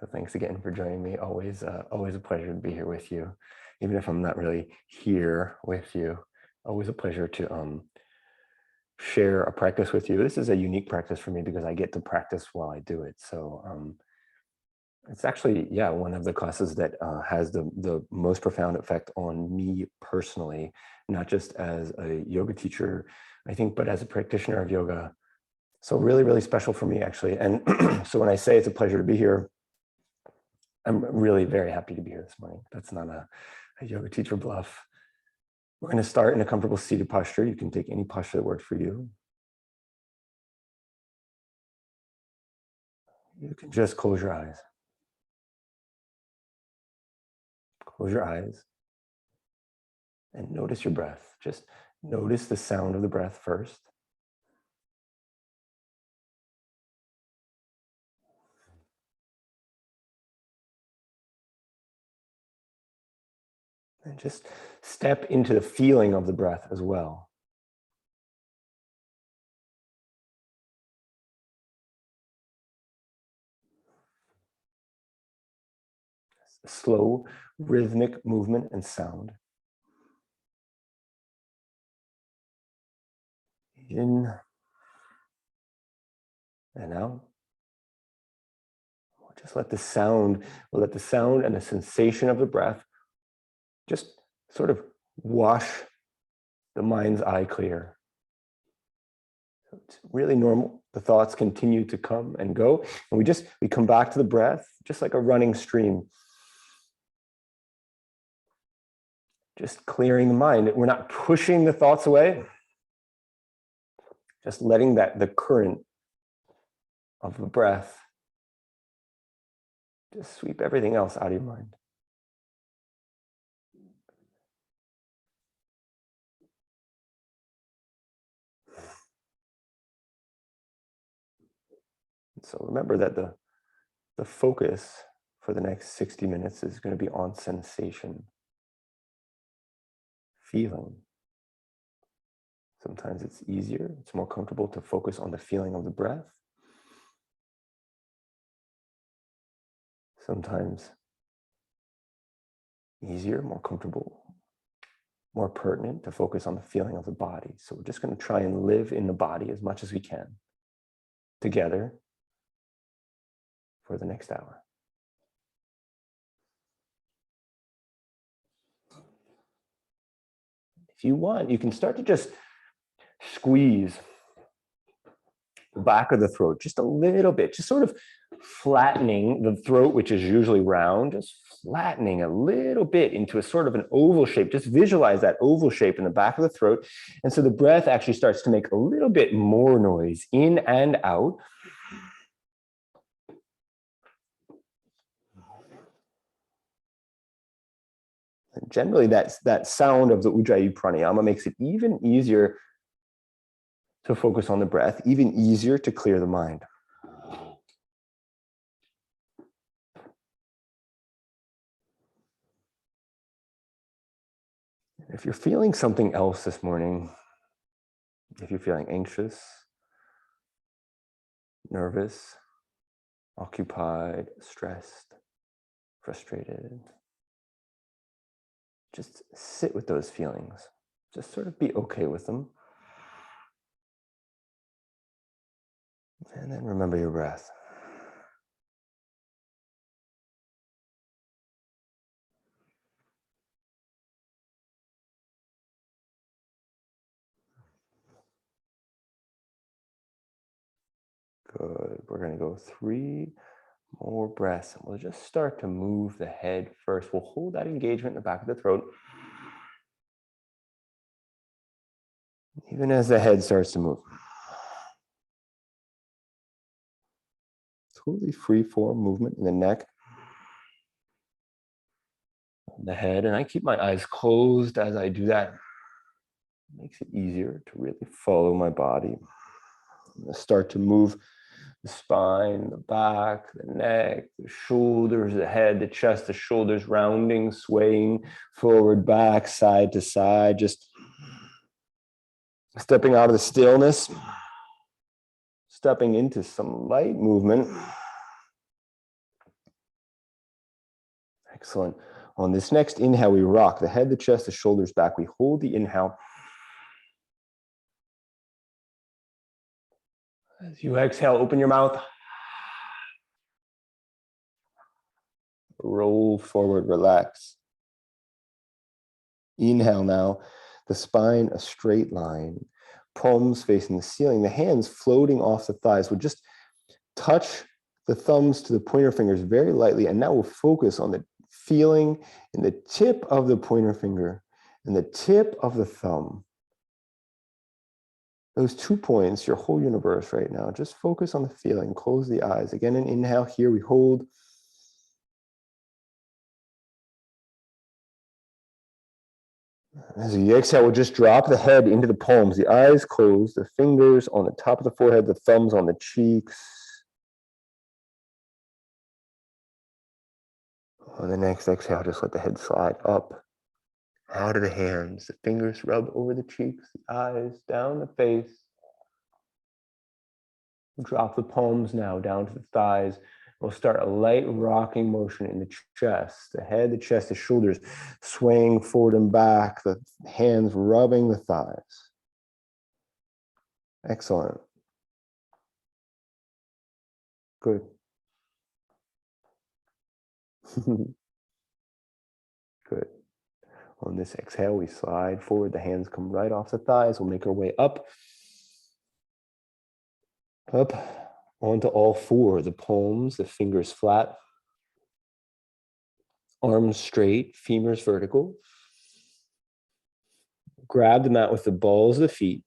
So thanks again for joining me. Always a pleasure to be here with you, even if I'm not really here with you. Always a pleasure to share a practice with you. This is a unique practice for me because I get to practice while I do it. So it's actually, yeah, one of the classes that has the most profound effect on me personally, not just as a yoga teacher, I think, but as a practitioner of yoga. So really, really special for me, actually. And so when I say it's a pleasure to be here, I'm really very happy to be here this morning. That's not a yoga teacher bluff. We're going to start in a comfortable seated posture. You can take any posture that works for you. You can just close your eyes. Close your eyes and notice your breath. Just notice the sound of the breath first. And just step into the feeling of the breath as well. Slow, rhythmic movement and sound. In and out. Just let the sound and the sensation of the breath just sort of wash the mind's eye clear. So it's really normal. The thoughts continue to come and go. And we come back to the breath, just like a running stream. Just clearing the mind. We're not pushing the thoughts away. Just letting the current of the breath just sweep everything else out of your mind. So remember that the focus for the next 60 minutes is going to be on sensation, feeling. Sometimes it's easier, it's more comfortable to focus on the feeling of the breath. Sometimes easier, more comfortable, more pertinent to focus on the feeling of the body. So we're just going to try and live in the body as much as we can together for the next hour. If you want, you can start to just squeeze the back of the throat just a little bit, just sort of flattening the throat, which is usually round, just flattening a little bit into a sort of an oval shape. Just visualize that oval shape in the back of the throat. And so the breath actually starts to make a little bit more noise in and out. And generally, that sound of the Ujjayi Pranayama makes it even easier to focus on the breath, even easier to clear the mind. If you're feeling something else this morning, if you're feeling anxious, nervous, occupied, stressed, frustrated, just sit with those feelings. Just sort of be okay with them. And then remember your breath. Good. We're going to go 3 more breaths. And we'll just start to move the head first. We'll hold that engagement in the back of the throat. Even as the head starts to move. Totally free form movement in the neck, the head. And I keep my eyes closed as I do that. It makes it easier to really follow my body. I'm going to start to move the spine, the back, the neck, the shoulders, the head, the chest, the shoulders, rounding, swaying forward, back, side to side, just stepping out of the stillness, stepping into some light movement. Excellent. On this next inhale, we rock the head, the chest, the shoulders back. We hold the inhale. As you exhale, open your mouth. Roll forward, relax. Inhale now, the spine a straight line, palms facing the ceiling, the hands floating off the thighs. We'll just touch the thumbs to the pointer fingers very lightly, and now we'll focus on the feeling in the tip of the pointer finger and the tip of the thumb. Those 2 points, your whole universe right now. Just focus on the feeling. Close the eyes. Again, an inhale here, we hold. As you exhale, we'll just drop the head into the palms, the eyes closed, the fingers on the top of the forehead, the thumbs on the cheeks. On the next exhale, just let the head slide up, out of the hands, the fingers rub over the cheeks, the eyes, down the face. Drop the palms now down to the thighs. We'll start a light rocking motion in the chest, the head, the chest, the shoulders, swaying forward and back, the hands rubbing the thighs. Excellent. Good. Good. On this exhale, we slide forward. The hands come right off the thighs. We'll make our way up. Up onto all four. The palms, the fingers flat. Arms straight, femurs vertical. Grab the mat with the balls of the feet.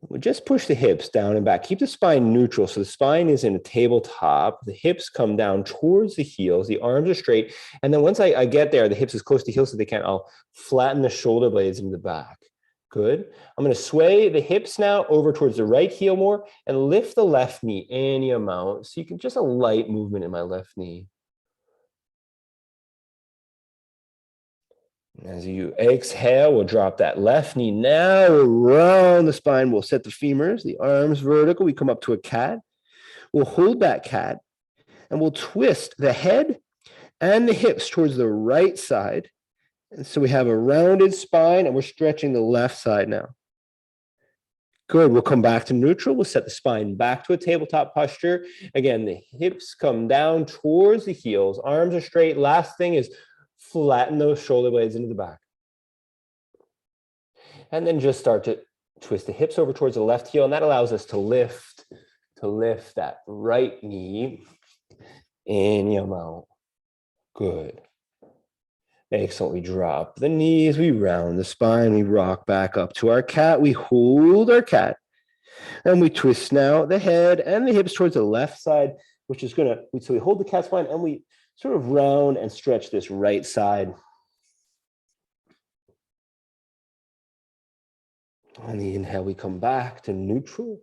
We'll just push the hips down and back. Keep the spine neutral. So the spine is in a tabletop. The hips come down towards the heels. The arms are straight. And then once I get there, the hips as close to heels as they can, I'll flatten the shoulder blades into the back. Good. I'm going to sway the hips now over towards the right heel more and lift the left knee any amount. So you can just a light movement in my left knee. As you exhale, we'll drop that left knee now around the spine. We'll set the femurs, the arms vertical. We come up to a cat. We'll hold that cat and we'll twist the head and the hips towards the right side. And so we have a rounded spine and we're stretching the left side now. Good. We'll come back to neutral. We'll set the spine back to a tabletop posture. Again, the hips come down towards the heels. Arms are straight. Last thing is flatten those shoulder blades into the back. And then just start to twist the hips over towards the left heel. And that allows us to lift that right knee any amount. Good. Excellent. We drop the knees. We round the spine. We rock back up to our cat. We hold our cat. And we twist now the head and the hips towards the left side, which is going to, so we hold the cat spine and we sort of round and stretch this right side. On the inhale, we come back to neutral.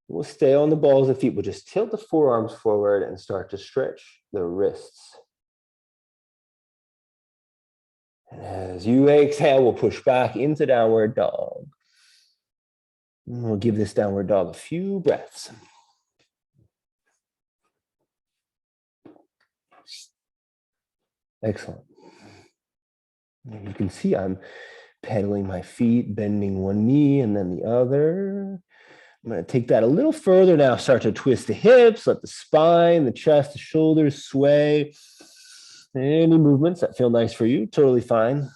We'll stay on the balls of the feet. We'll just tilt the forearms forward and start to stretch the wrists. And as you exhale, we'll push back into downward dog. And we'll give this downward dog a few breaths. Excellent. You can see I'm pedaling my feet, bending one knee and then the other. I'm going to take that a little further now. Start to twist the hips, let the spine, the chest, the shoulders sway. Any movements that feel nice for you, totally fine.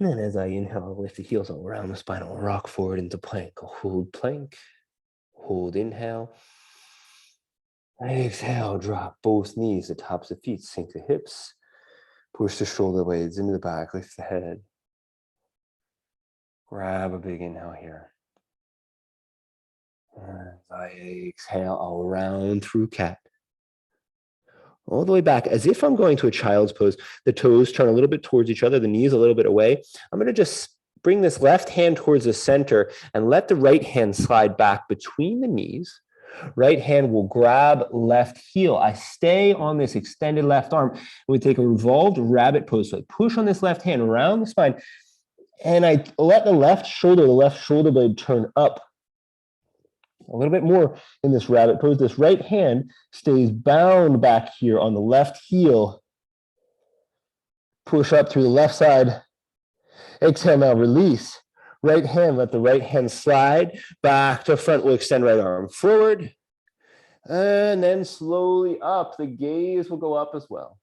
And as I inhale, I'll lift the heels all around the spine. I'll rock forward into plank. I'll hold plank. Hold inhale. Exhale, drop both knees, the tops of feet, sink the hips. Push the shoulder blades into the back, lift the head. Grab a big inhale here. As I exhale, I'll round through cat. All the way back, as if I'm going to a child's pose. The toes turn a little bit towards each other, the knees a little bit away. I'm going to just bring this left hand towards the center and let the right hand slide back between the knees. Right hand will grab left heel. I stay on this extended left arm. We take a revolved rabbit pose. So I push on this left hand around the spine. And I let the left shoulder blade turn up a little bit more in this rabbit pose. This right hand stays bound back here on the left heel. Push up through the left side. Exhale, now release. Right hand, let the right hand slide back to front. We'll extend right arm forward. And then slowly up. The gaze will go up as well.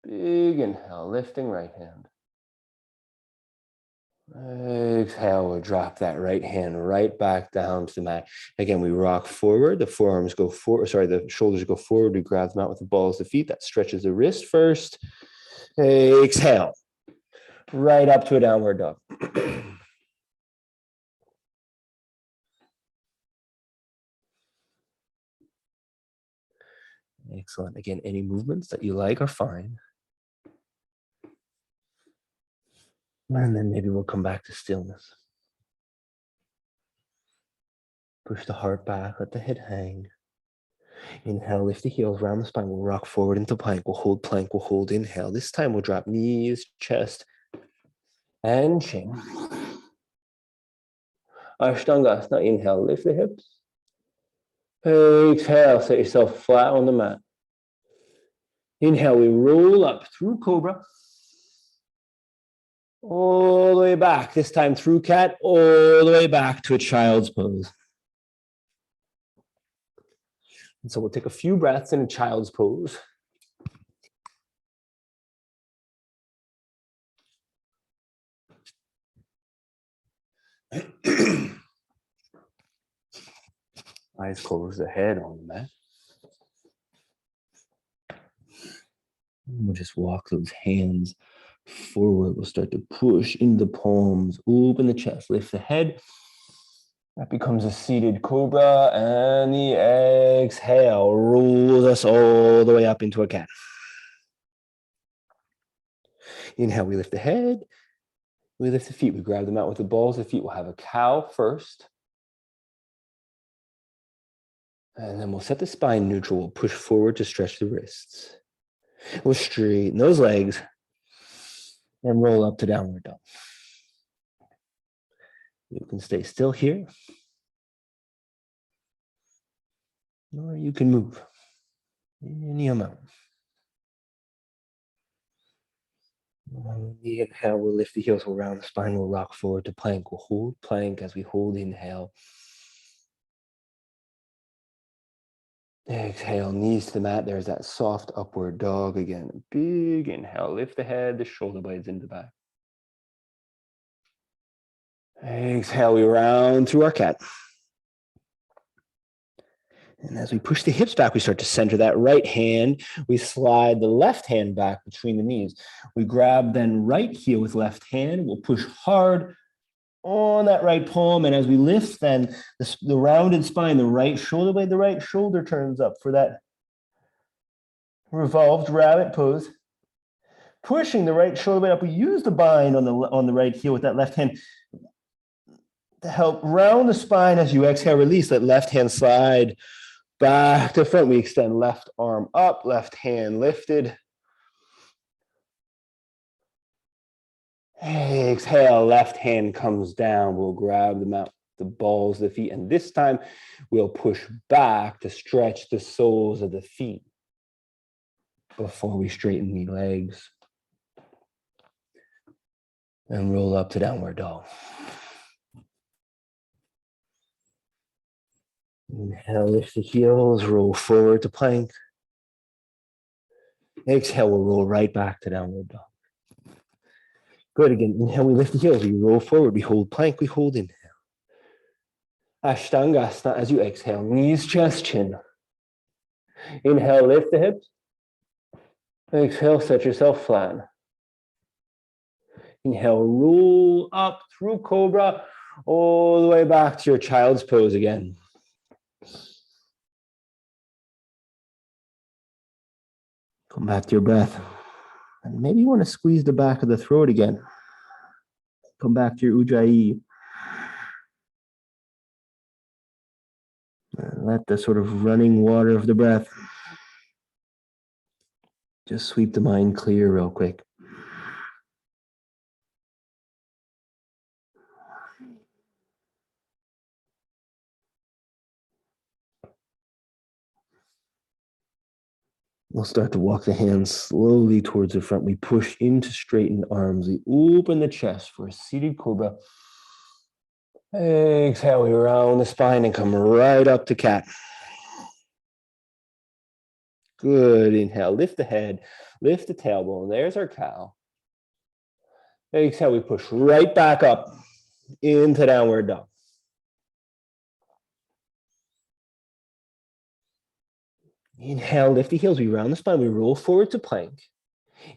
Big inhale, lifting right hand. Exhale, we'll drop that right hand right back down to the mat. Again, we rock forward. The forearms go forward. Sorry, the shoulders go forward. We grab them out with the balls of the feet. That stretches the wrist first. Exhale. Right up to a downward dog. Excellent. Again, any movements that you like are fine. And then maybe we'll come back to stillness. Push the heart back, let the head hang. Inhale, lift the heels around the spine. We'll rock forward into plank. We'll hold, inhale. This time we'll drop knees, chest, and chin. Ashtangasana, inhale, lift the hips. Exhale, set yourself flat on the mat. Inhale, we roll up through cobra. All the way back, this time through cat, all the way back to a child's pose. And so we'll take a few breaths in a child's pose. Eyes closed, the head on the mat. And we'll just walk those hands forward. We'll start to push in the palms, open the chest, lift the head. That becomes a seated cobra, and the exhale rolls us all the way up into a cat. Inhale, we lift the head. We lift the feet. We grab them out with the balls of the feet. We'll have a cow first. And then we'll set the spine neutral. We'll push forward to stretch the wrists. We'll straighten those legs and roll up to downward dog. You can stay still here, or you can move any amount. On the inhale, we'll lift the heels, we'll round the spine, we'll rock forward to plank. We'll hold plank as we hold inhale. Exhale, knees to the mat. There's that soft upward dog again. Big inhale, lift the head, the shoulder blades into the back. Exhale, we round through our cat. And as we push the hips back, we start to center that right hand. We slide the left hand back between the knees. We grab then right heel with left hand. We'll push hard on that right palm. And as we lift then the rounded spine, the right shoulder blade, the right shoulder turns up for that revolved rabbit pose. Pushing the right shoulder blade up. We use the bind on the right heel with that left hand to help round the spine. As you exhale, release, that left hand slide back to front. We extend left arm up, left hand lifted. Exhale, left hand comes down. We'll grab them out, the balls of the feet. And this time we'll push back to stretch the soles of the feet before we straighten the legs. And roll up to downward dog. Inhale, lift the heels, roll forward to plank. Exhale, we'll roll right back to downward dog. Good, again, inhale, we lift the heels, we roll forward, we hold plank, we hold inhale. Ashtangasana as you exhale, knees, chest, chin. Inhale, lift the hips. Exhale, set yourself flat. Inhale, roll up through cobra, all the way back to your child's pose again. Come back to your breath. And maybe you want to squeeze the back of the throat again. Come back to your Ujjayi. And let the sort of running water of the breath Just sweep the mind clear real quick. We'll start to walk the hands slowly towards the front. We push into straightened arms. We open the chest for a seated cobra. Exhale, we round the spine and come right up to cat. Good. Inhale, lift the head, lift the tailbone. There's our cow. Exhale, we push right back up into downward dog. Inhale, lift the heels. We round the spine. We roll forward to plank.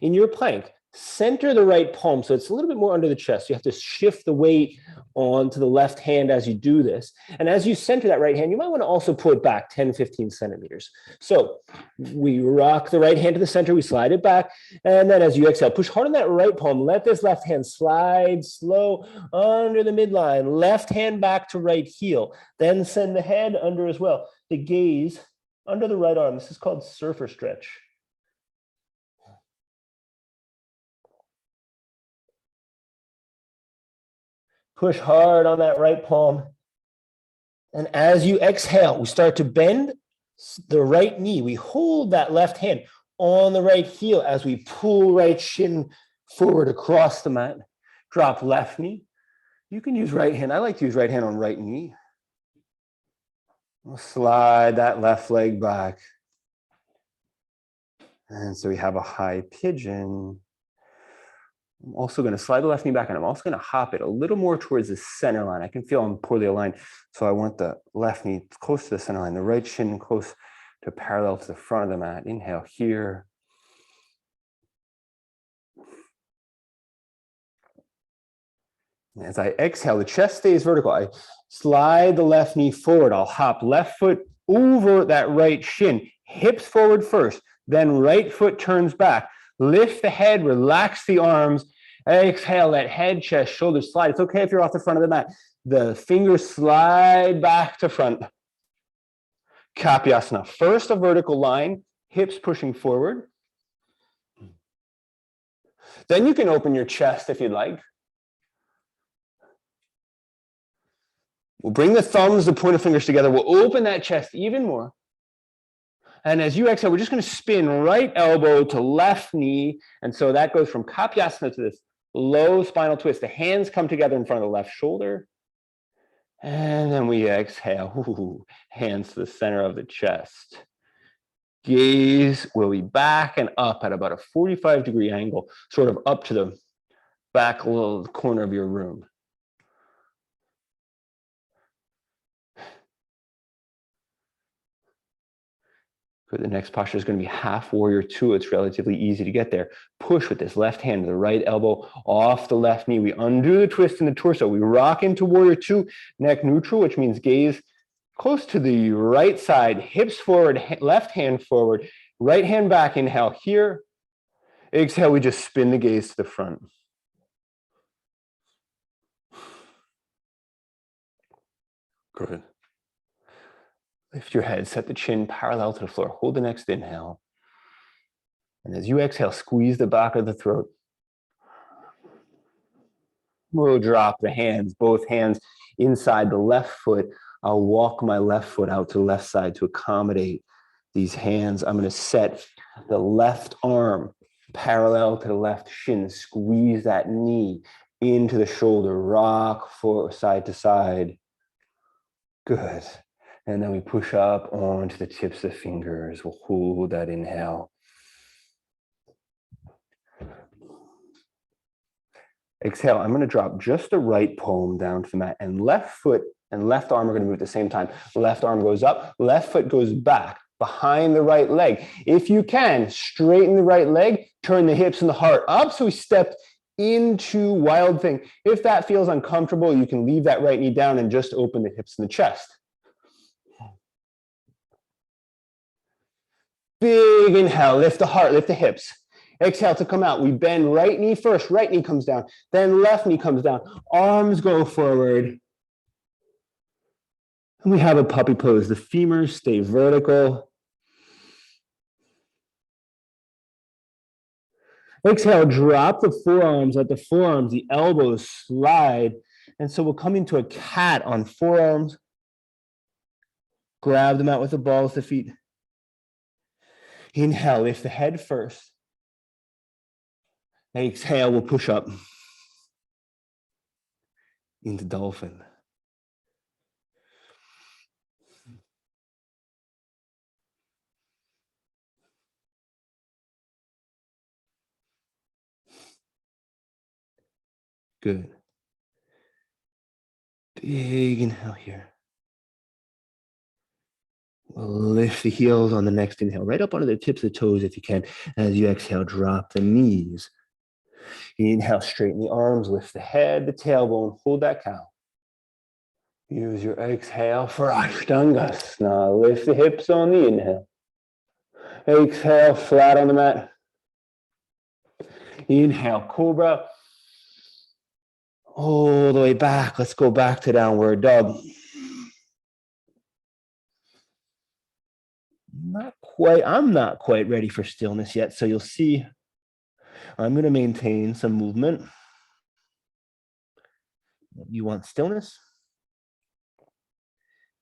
In your plank, center the right palm so it's a little bit more under the chest. You have to shift the weight onto the left hand as you do this. And as you center that right hand, you might want to also pull it back 10, 15 centimeters. So we rock the right hand to the center. We slide it back. And then as you exhale, push hard on that right palm. Let this left hand slide slow under the midline. Left hand back to right heel. Then send the head under as well. The gaze under the right arm. This is called surfer stretch. Push hard on that right palm. And as you exhale, we start to bend the right knee. We hold that left hand on the right heel as we pull right shin forward across the mat. Drop left knee. You can use right hand. I like to use right hand on right knee. We'll slide that left leg back. And so we have a high pigeon. I'm also going to slide the left knee back, and I'm also going to hop it a little more towards the center line. I can feel I'm poorly aligned, so I want the left knee close to the center line, the right shin close to parallel to the front of the mat. Inhale here. As I exhale, the chest stays vertical. I slide the left knee forward. I'll hop left foot over that right shin, hips forward first, then right foot turns back. Lift the head, relax the arms. Exhale, that head, chest, shoulders slide. It's okay if you're off the front of the mat. The fingers slide back to front. Kapiasana. First, a vertical line, hips pushing forward. Then you can open your chest if you'd like. We'll bring the thumbs, the pointer fingers together. We'll open that chest even more. And as you exhale, we're just going to spin right elbow to left knee. And so that goes from Kapiasana to this low spinal twist. The hands come together in front of the left shoulder. And then we exhale. Ooh, hands to the center of the chest. Gaze will be back and up at about a 45-degree angle, sort of up to the back little corner of your room. Good. The next posture is going to be half warrior two. It's relatively easy to get there. Push with this left hand to the right elbow off the left knee. We undo the twist in the torso. We rock into warrior two, neck neutral, which means gaze close to the right side, hips forward, left hand forward, right hand back. Inhale here. Exhale, we just spin the gaze to the front. Good. Lift your head, set the chin parallel to the floor. Hold the next inhale. And as you exhale, squeeze the back of the throat. We'll drop the hands, both hands inside the left foot. I'll walk my left foot out to the left side to accommodate these hands. I'm going to set the left arm parallel to the left shin. Squeeze that knee into the shoulder. Rock for side to side. Good. And then we push up onto the tips of the fingers. We'll hold that inhale. Exhale, I'm going to drop just the right palm down to the mat, and left foot and left arm are going to move at the same time. Left arm goes up, left foot goes back behind the right leg. If you can, straighten the right leg, turn the hips and the heart up. So we step into wild thing. If that feels uncomfortable, you can leave that right knee down and just open the hips and the chest. Big inhale, lift the heart, lift the hips. Exhale to come out. We bend right knee first, right knee comes down, then left knee comes down. Arms go forward. And we have a puppy pose. The femurs stay vertical. Exhale, drop the forearms, let the forearms, the elbows slide. And so we'll come into a cat on forearms. Grab them out with the balls of the feet. Inhale, lift the head first. Exhale, we'll push up into dolphin. Good. Big inhale here. Lift the heels on the next inhale, right up onto the tips of the toes if you can. As you exhale, drop the knees. Inhale, straighten the arms, lift the head, the tailbone, hold that cow. Use your exhale for Ashtangasana. Lift the hips on the inhale. Exhale, flat on the mat. Inhale, cobra. All the way back. Let's go back to downward dog. I'm not quite ready for stillness yet. So you'll see I'm going to maintain some movement. Maybe you want stillness.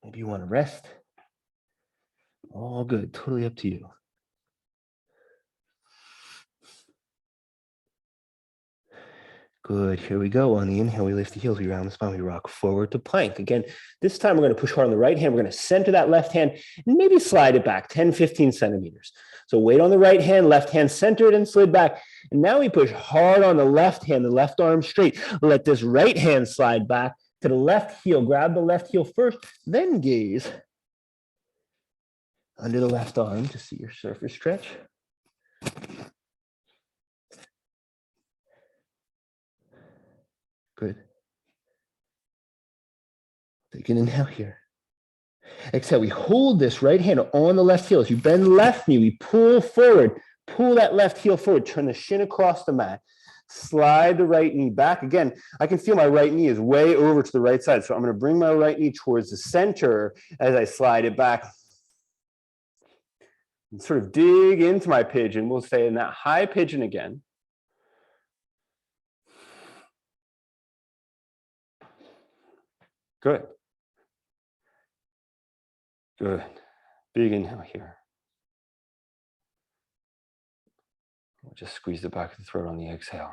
Maybe you want to rest. All good. Totally up to you. Good. Here we go. On the inhale, we lift the heels, we round the spine, we rock forward to plank. Again, this time we're going to push hard on the right hand. We're going to center that left hand and maybe slide it back 10, 15 centimeters. So weight on the right hand, left hand centered and slid back. And now we push hard on the left hand, the left arm straight. Let this right hand slide back to the left heel. Grab the left heel first, then gaze under the left arm to see your surface stretch. Good. Take an inhale here. Exhale, we hold this right hand on the left heel. As you bend the left knee, we pull forward. Pull that left heel forward. Turn the shin across the mat. Slide the right knee back. Again, I can feel my right knee is way over to the right side. So I'm going to bring my right knee towards the center as I slide it back. And sort of dig into my pigeon. We'll stay in that high pigeon again. Good. Good. Big inhale here. We'll just squeeze the back of the throat on the exhale.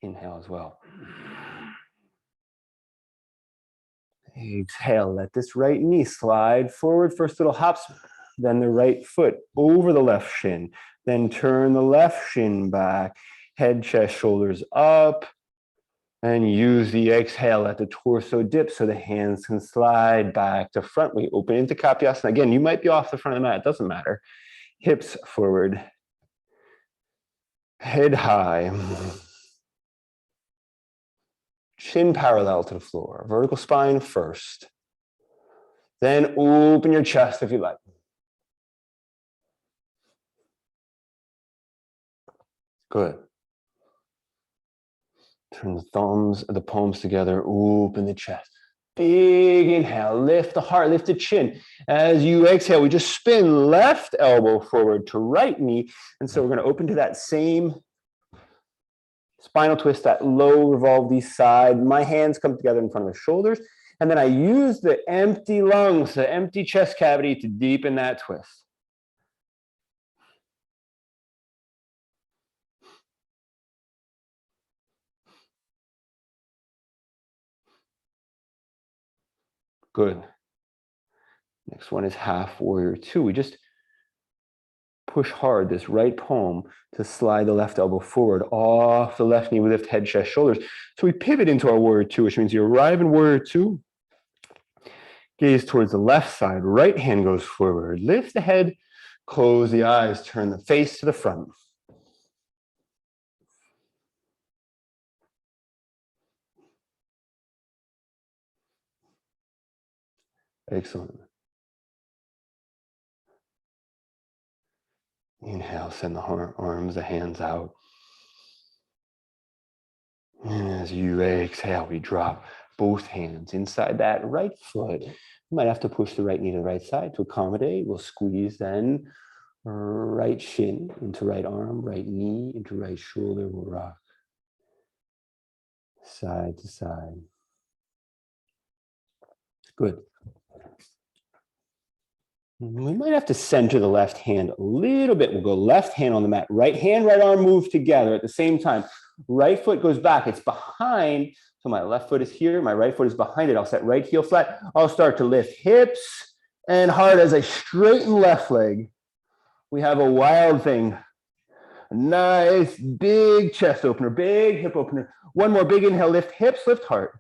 Inhale as well. Exhale, let this right knee slide forward. First little hops, then the right foot over the left shin. Then turn the left shin back. Head, chest, shoulders up. And use the exhale, let the torso dip so the hands can slide back to front. We open into Kapiasana. Again, you might be off the front of the mat, it doesn't matter. Hips forward, head high, chin parallel to the floor, vertical spine first. Then open your chest if you like. Good. Turn the palms together, open the chest. Big inhale, lift the heart, lift the chin. As you exhale, we just spin left elbow forward to right knee. And so we're going to open to that same spinal twist, that low revolve east side. My hands come together in front of the shoulders. And then I use the empty lungs, the empty chest cavity to deepen that twist. Good. Next one is half warrior two. We just push hard this right palm to slide the left elbow forward off the left knee. We lift head, chest, shoulders. So we pivot into our warrior two, which means you arrive in warrior two. Gaze towards the left side. Right hand goes forward. Lift the head, close the eyes, turn the face to the front. Excellent. Inhale, send the arms, the hands out. And as you exhale, we drop both hands inside that right foot. You might have to push the right knee to the right side to accommodate. We'll squeeze then Right shin into right arm, right knee into right shoulder. We'll rock side to side. Good. We might have to center the left hand a little bit. We'll go left hand on the mat. Right hand, right arm move together at the same time. Right foot goes back. It's behind. So my left foot is here. My right foot is behind it. I'll set right heel flat. I'll start to lift hips and heart as I straighten left leg. We have a wild thing. A nice big chest opener, big hip opener. One more big inhale, lift hips, lift heart.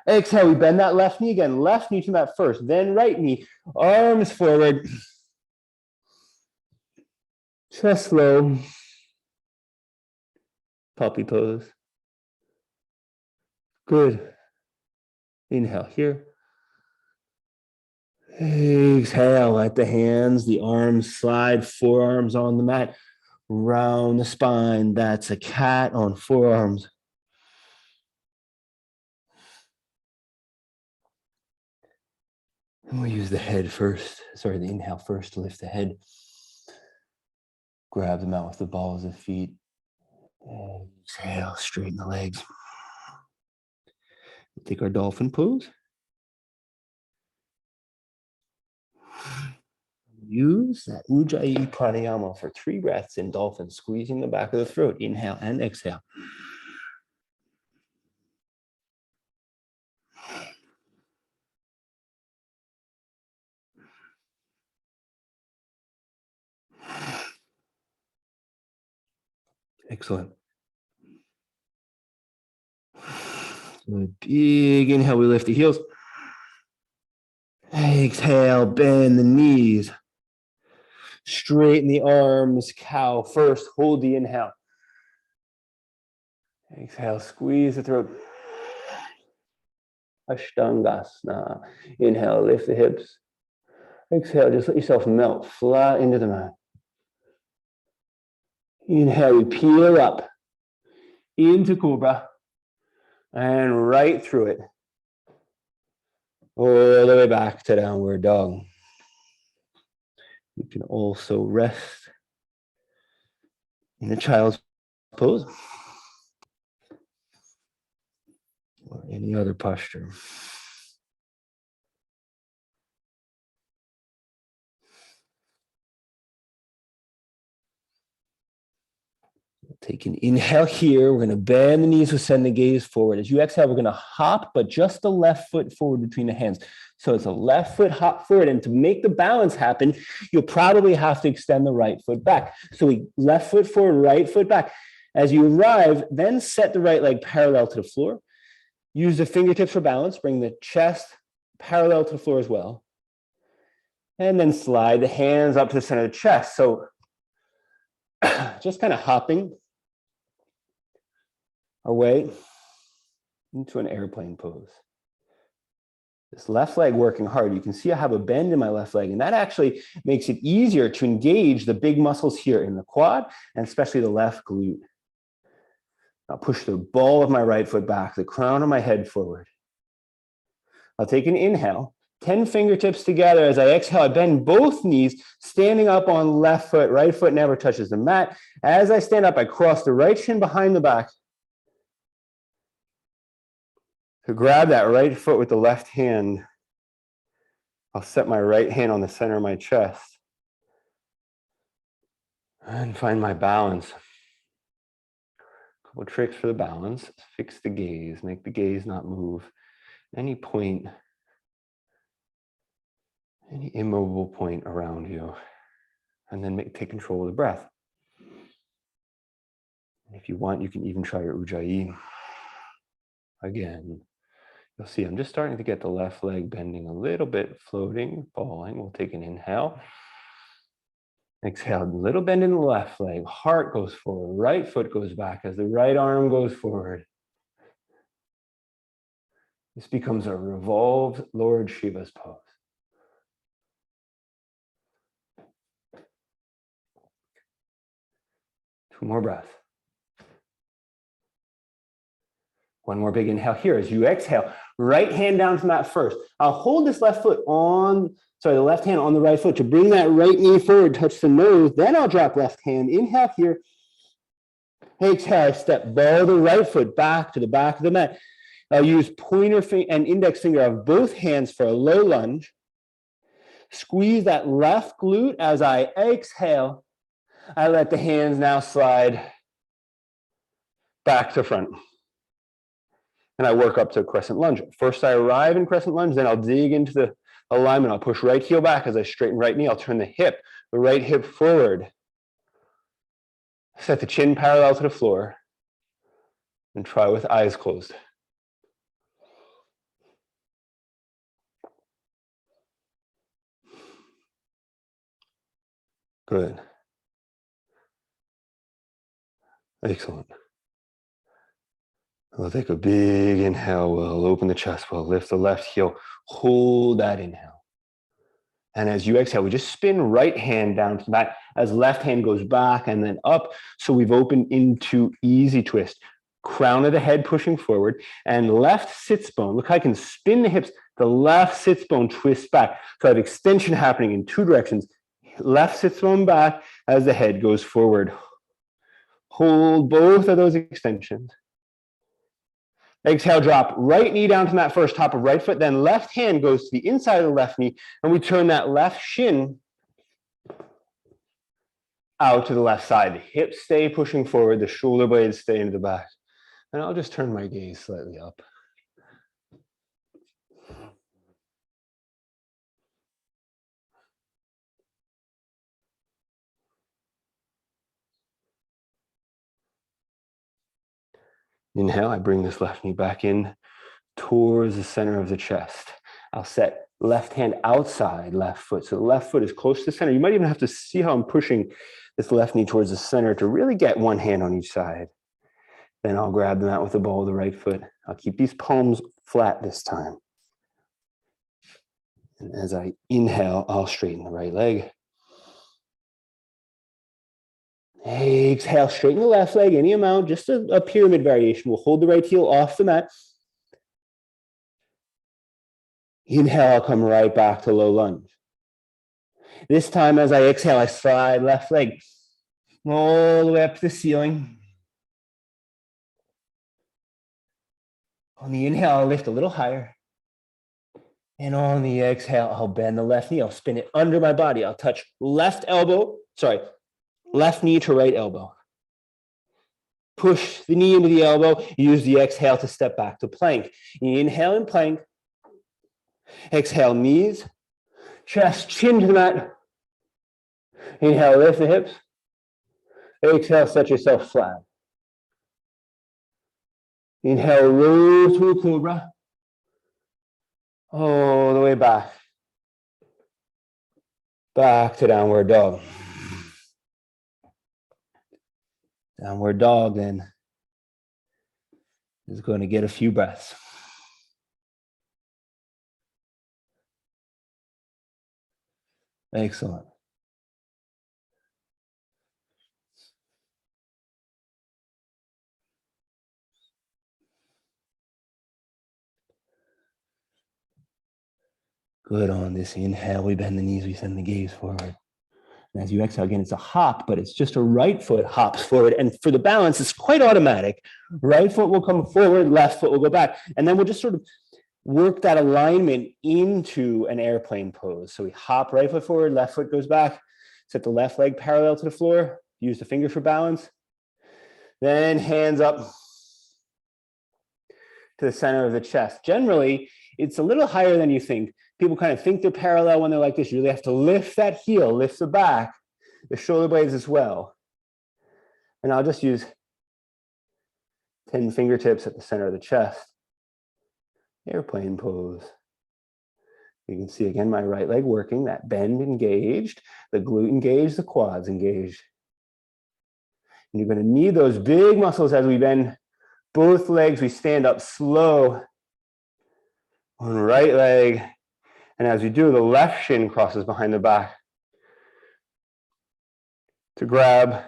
Exhale, we bend that left knee again. Left knee to mat first, then right knee. Arms forward. Chest low. Puppy pose. Good. Inhale here. Exhale, let the hands, the arms slide, forearms on the mat. Round the spine. That's a cat on forearms. And we'll use the head first. Sorry, the inhale first to lift the head. Grab them out with the balls of feet. Exhale, straighten the legs. We'll take our dolphin pose. Use that Ujjayi pranayama for 3 breaths in dolphin, squeezing the back of the throat. Inhale and exhale. Excellent. Good. Big inhale, we lift the heels. Exhale, bend the knees. Straighten the arms, cow first. Hold the inhale. Exhale, squeeze the throat. Ashtangasana. Inhale, lift the hips. Exhale, just let yourself melt flat into the mat. Inhale, we peel up into Cobra and right through it. All the way back to downward dog. You can also rest in a child's pose or any other posture. Take an inhale here. We're going to bend the knees, we'll send the gaze forward. As you exhale, we're going to hop, but just the left foot forward between the hands. So it's a left foot hop forward. And to make the balance happen, you'll probably have to extend the right foot back. So we left foot forward, right foot back. As you arrive, then set the right leg parallel to the floor. Use the fingertips for balance. Bring the chest parallel to the floor as well. And then slide the hands up to the center of the chest. So just kind of hopping our way into an airplane pose. This left leg working hard. You can see I have a bend in my left leg, and that actually makes it easier to engage the big muscles here in the quad, and especially the left glute. I'll push the ball of my right foot back, the crown of my head forward. I'll take an inhale, 10 fingertips together. As I exhale, I bend both knees, standing up on left foot, right foot never touches the mat. As I stand up, I cross the right shin behind the back. To grab that right foot with the left hand, I'll set my right hand on the center of my chest and find my balance. A couple tricks for the balance. Fix the gaze, make the gaze not move. Any point, any immobile point around you, and then take control of the breath. If you want, you can even try your Ujjayi. Again, you'll see I'm just starting to get the left leg bending a little bit, floating, falling. We'll take an inhale. Exhale, a little bend in the left leg. Heart goes forward, right foot goes back as the right arm goes forward. This becomes a revolved Lord Shiva's pose. Two more breaths. One more big inhale here. As you exhale, right hand down to mat first. I'll hold this left foot on sorry, the left hand on the right foot to bring that right knee forward, touch the nose. Then I'll drop left hand, inhale here. Exhale, I step ball the right foot back to the back of the mat. I'll use pointer finger and index finger of both hands for a low lunge. Squeeze that left glute as I exhale. I let the hands now slide back to front. And I work up to a crescent lunge. First, I arrive in crescent lunge, then I'll dig into the alignment. I'll push right heel back as I straighten right knee. I'll turn the right hip forward. Set the chin parallel to the floor. And try with eyes closed. Good. Excellent. We'll take a big inhale. We'll open the chest. We'll lift the left heel. Hold that inhale. And as you exhale, we just spin right hand down to the mat as left hand goes back and then up. So we've opened into easy twist. Crown of the head pushing forward and left sits bone. Look, I can spin the hips. The left sits bone twists back. So I have extension happening in two directions. Left sits bone back as the head goes forward. Hold both of those extensions. Exhale, drop right knee down to mat first, top of right foot, then left hand goes to the inside of the left knee, and we turn that left shin out to the left side. The hips stay pushing forward, the shoulder blades stay into the back. And I'll just turn my gaze slightly up. Inhale, I bring this left knee back in towards the center of the chest. I'll set left hand outside left foot. So the left foot is close to the center. You might even have to see how I'm pushing this left knee towards the center to really get one hand on each side. Then I'll grab the mat with the ball of the right foot. I'll keep these palms flat this time. And as I inhale, I'll straighten the right leg. Exhale, straighten the left leg, any amount, just a pyramid variation. We'll hold the right heel off the mat. Inhale, I'll come right back to low lunge. This time, as I exhale, I slide left leg all the way up to the ceiling. On the inhale, I'll lift a little higher. And on the exhale, I'll bend the left knee. I'll spin it under my body. I'll touch left knee to right elbow. Push the knee into the elbow. Use the exhale to step back to plank. Inhale in plank. Exhale, knees, chest, chin to the mat. Inhale, lift the hips. Exhale, set yourself flat. Inhale, roll through cobra. All the way back. Back to downward dog. Downward dog then is going to get a few breaths. Excellent. Good on this inhale. We bend the knees, we send the gaze forward. And as you exhale, again, it's a hop, but it's just a right foot hops forward. And for the balance, it's quite automatic. Right foot will come forward, left foot will go back. And then we'll just sort of work that alignment into an airplane pose. So we hop right foot forward, left foot goes back, set the left leg parallel to the floor, use the fingers for balance. Then hands up to the center of the chest. Generally, it's a little higher than you think. People kind of think they're parallel when they're like this. You really have to lift that heel, lift the back, the shoulder blades as well. And I'll just use 10 fingertips at the center of the chest. Airplane pose. You can see again my right leg working, that bend engaged, the glute engaged, the quads engaged. And you're going to need those big muscles as we bend both legs. We stand up slow on right leg. And as we do, the left shin crosses behind the back to grab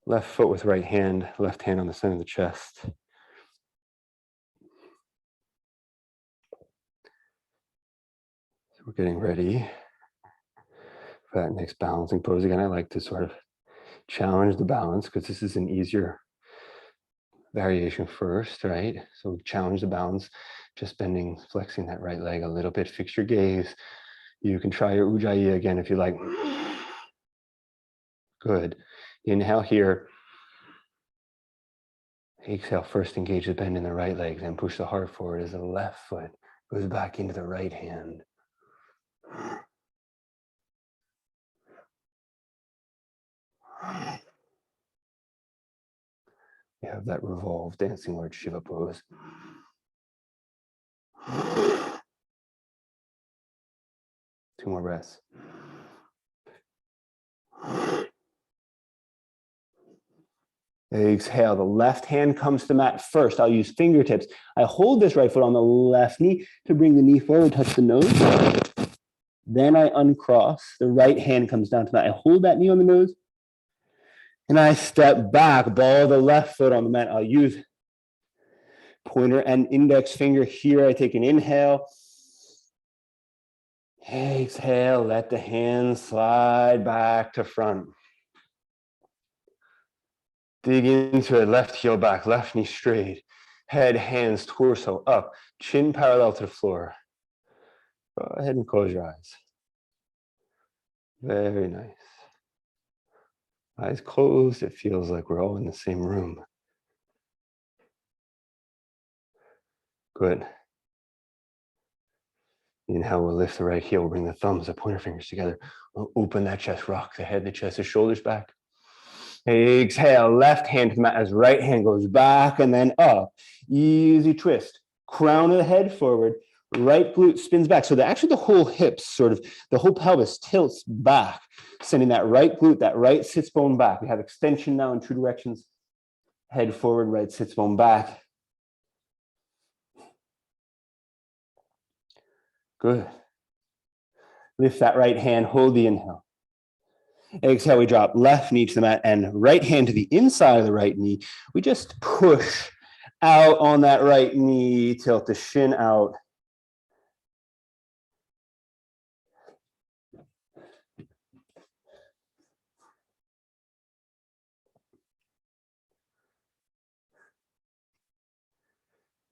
left foot with right hand, left hand on the center of the chest. We're getting ready for that next balancing pose. Again, I like to sort of challenge the balance because this is an easier variation first, right? So challenge the balance, just bending, flexing that right leg a little bit. Fix your gaze. You can try your Ujjayi again if you like. Good. Inhale here. Exhale, first engage the bend in the right leg, then push the heart forward as the left foot goes back into the right hand. You have that revolved dancing Lord Shiva pose. Two more breaths. Exhale, the left hand comes to the mat first. I'll use fingertips. I hold this right foot on the left knee to bring the knee forward, touch the nose. Then I uncross. The right hand comes down to the mat. I hold that knee on the nose. And I step back, ball the left foot on the mat. I'll use pointer and index finger here. I take an inhale. Exhale, let the hands slide back to front. Dig into it, left heel back, left knee straight. Head, hands, torso up, chin parallel to the floor. Go ahead and close your eyes. Very nice. Eyes closed, it feels like we're all in the same room. Good. Inhale, we'll lift the right heel, we'll bring the thumbs, the pointer fingers together. We'll open that chest, rock the head, the chest, the shoulders back. Exhale, left hand to the mat as right hand goes back and then up. Easy twist. Crown of the head forward, right glute spins back. So actually the whole hips, sort of the whole pelvis tilts back, sending that right glute, that right sits bone back. We have extension now in two directions. Head forward, right sits bone back. Good. Lift that right hand, hold the inhale. Exhale, we drop left knee to the mat and right hand to the inside of the right knee. We just push out on that right knee, tilt the shin out.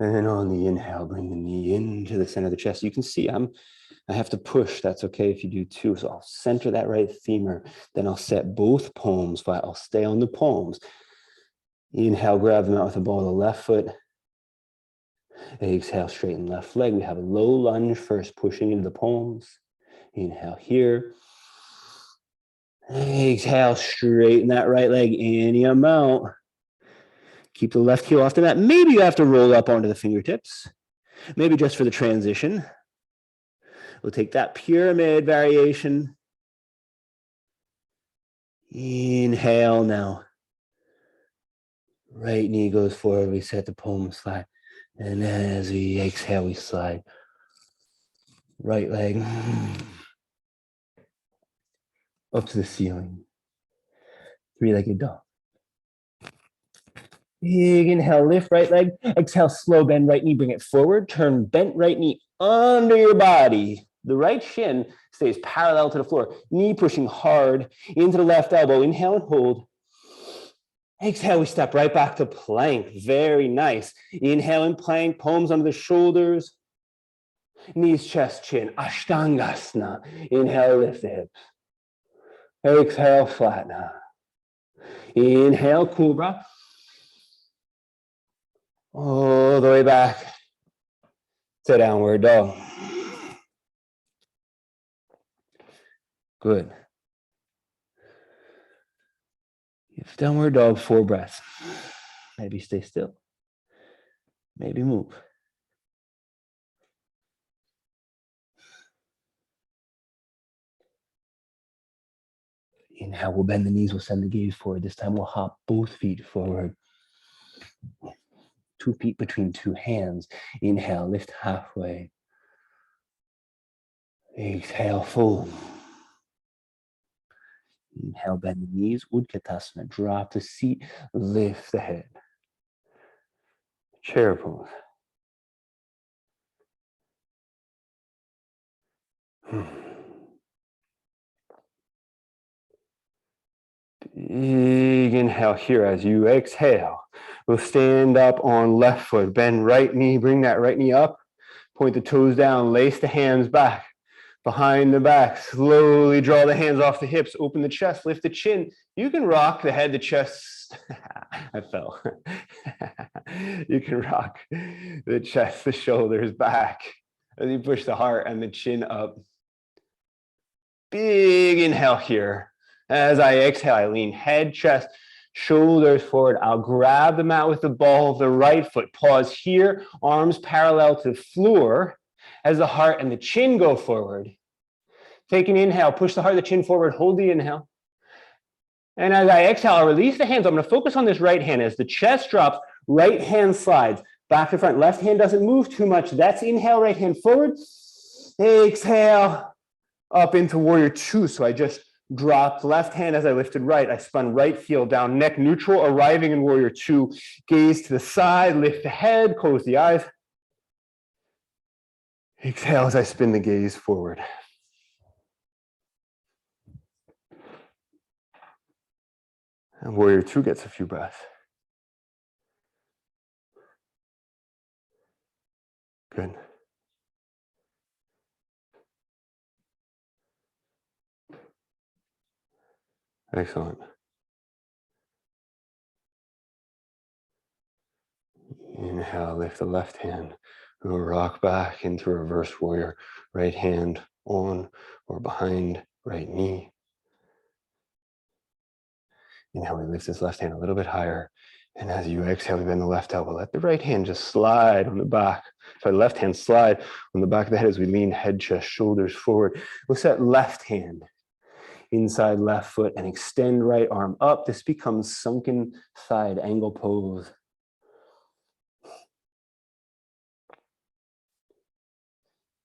And then on the inhale, bring the knee into the center of the chest. You can see I have to push. That's okay if you do too. So I'll center that right femur. Then I'll set both palms flat. I'll stay on the palms. Inhale, grab them out with the ball of the left foot. Exhale, straighten left leg. We have a low lunge first, pushing into the palms. Inhale here. Exhale, straighten that right leg any amount. Keep the left heel off the mat. Maybe you have to roll up onto the fingertips. Maybe just for the transition. We'll take that pyramid variation. Inhale now. Right knee goes forward. We set the palms flat. And then as we exhale, we slide. Right leg up to the ceiling. Three-legged dog. Big inhale, lift right leg. Exhale, slow bend right knee, bring it forward. Turn bent right knee under your body. The right shin stays parallel to the floor. Knee pushing hard into the left elbow. Inhale and hold. Exhale, we step right back to plank. Very nice. Inhale in plank, palms under the shoulders. Knees, chest, chin. Ashtangasana. Inhale, lift the hips. Exhale, flatten. Inhale, cobra. All the way back to downward dog. Good. If downward dog, 4 breaths. Maybe stay still. Maybe move. Inhale, we'll bend the knees, we'll send the gaze forward. This time we'll hop both feet forward. 2 feet between 2 hands. Inhale, lift halfway. Exhale, fold. Inhale, bend the knees, Utkatasana. Drop the seat, lift the head. Chair pose. Big inhale here as you exhale. We'll stand up on left foot, bend right knee, bring that right knee up, point the toes down, lace the hands back, behind the back, slowly draw the hands off the hips, open the chest, lift the chin. You can rock the head, the chest. I fell. You can rock the chest, the shoulders back as you push the heart and the chin up. Big inhale here. As I exhale, I lean head, chest, shoulders forward. I'll grab the mat with the ball of the right foot. Pause here, arms parallel to the floor as the heart and the chin go forward. Take an inhale, push the heart, the chin forward, hold the inhale. And as I exhale, I'll release the hands. I'm going to focus on this right hand. As the chest drops, right hand slides back to front. Left hand doesn't move too much. That's inhale, right hand forward. Exhale, up into warrior two. So I just dropped left hand as I lifted right. I spun right heel down, neck neutral, arriving in warrior two. Gaze to the side, lift the head, close the eyes. Exhale as I spin the gaze forward. And warrior two gets a few breaths. Good. Excellent. Inhale, lift the left hand. We'll rock back into reverse warrior. Right hand on or behind right knee. Inhale, we lift this left hand a little bit higher. And as you exhale, we bend the left elbow. Let the right hand just slide on the back. Sorry, left hand slide on the back of the head as we lean head, chest, shoulders forward. We'll set left hand inside left foot and extend right arm up. This becomes sunken side angle pose.